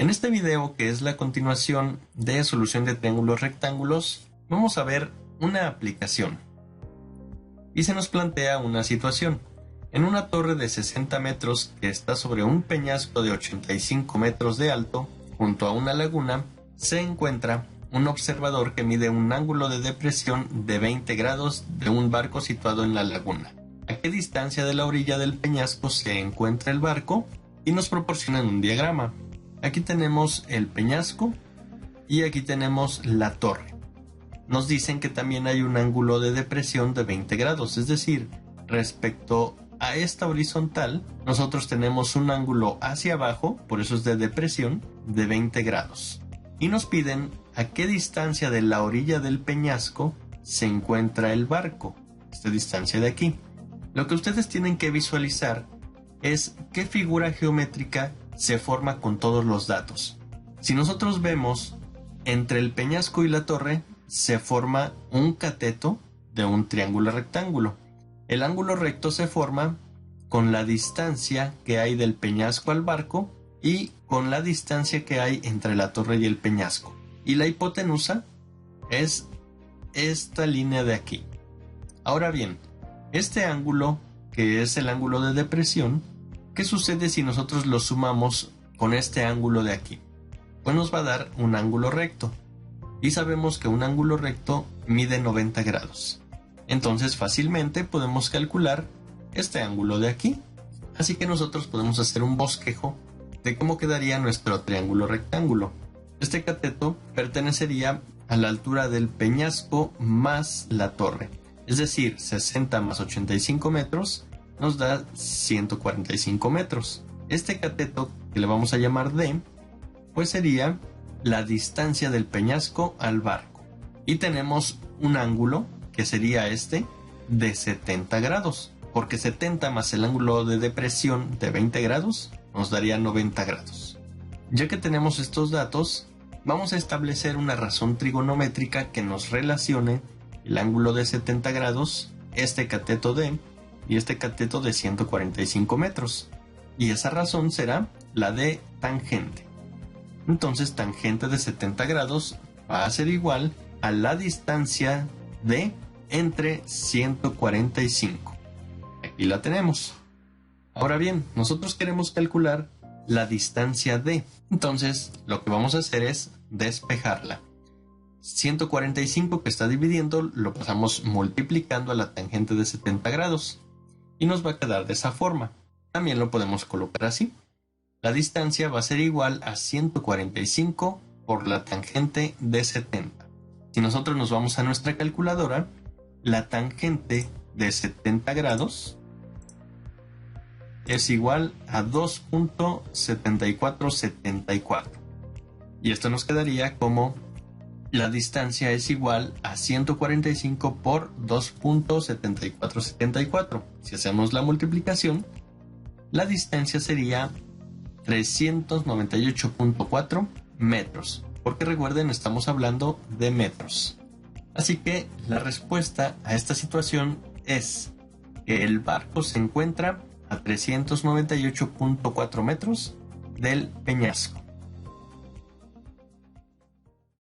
En este video, que es la continuación de solución de triángulos rectángulos, vamos a ver una aplicación. Y se nos plantea una situación. En una torre de 60 metros que está sobre un peñasco de 85 metros de alto, junto a una laguna, se encuentra un observador que mide un ángulo de depresión de 20 grados de un barco situado en la laguna. ¿A qué distancia de la orilla del peñasco se encuentra el barco? Y nos proporcionan un diagrama. Aquí tenemos el peñasco y aquí tenemos la torre. Nos dicen que también hay un ángulo de depresión de 20 grados, es decir, respecto a esta horizontal, nosotros tenemos un ángulo hacia abajo, por eso es de depresión, de 20 grados. Y nos piden a qué distancia de la orilla del peñasco se encuentra el barco, esta distancia de aquí. Lo que ustedes tienen que visualizar es qué figura geométrica se forma con todos los datos. Si nosotros vemos, entre el peñasco y la torre se forma un cateto de un triángulo rectángulo. El ángulo recto se forma con la distancia que hay del peñasco al barco y con la distancia que hay entre la torre y el peñasco. Y la hipotenusa es esta línea de aquí. Ahora bien, este ángulo, que es el ángulo de depresión, ¿qué sucede si nosotros lo sumamos con este ángulo de aquí? Pues nos va a dar un ángulo recto. Y sabemos que un ángulo recto mide 90 grados. Entonces fácilmente podemos calcular este ángulo de aquí. Así que nosotros podemos hacer un bosquejo de cómo quedaría nuestro triángulo rectángulo. Este cateto pertenecería a la altura del peñasco más la torre. Es decir, 60 más 85 metros nos da 145 metros. Este cateto, que le vamos a llamar D, pues sería la distancia del peñasco al barco. Y tenemos un ángulo, que sería este, de 70 grados. Porque 70 más el ángulo de depresión de 20 grados nos daría 90 grados. Ya que tenemos estos datos, vamos a establecer una razón trigonométrica que nos relacione el ángulo de 70 grados, este cateto D, y este cateto de 145 metros. Y esa razón será la de tangente. Entonces tangente de 70 grados va a ser igual a la distancia D entre 145. Aquí la tenemos. Ahora bien, nosotros queremos calcular la distancia D. Entonces lo que vamos a hacer es despejarla. 145 que está dividiendo lo pasamos multiplicando a la tangente de 70 grados. Y nos va a quedar de esa forma. También lo podemos colocar así. La distancia va a ser igual a 145 por la tangente de 70. Si nosotros nos vamos a nuestra calculadora, la tangente de 70 grados es igual a 2.7474. Y esto nos quedaría como la distancia es igual a 145 por 2.7474. Si hacemos la multiplicación, la distancia sería 398.4 metros. Porque recuerden, estamos hablando de metros. Así que la respuesta a esta situación es que el barco se encuentra a 398.4 metros del peñasco.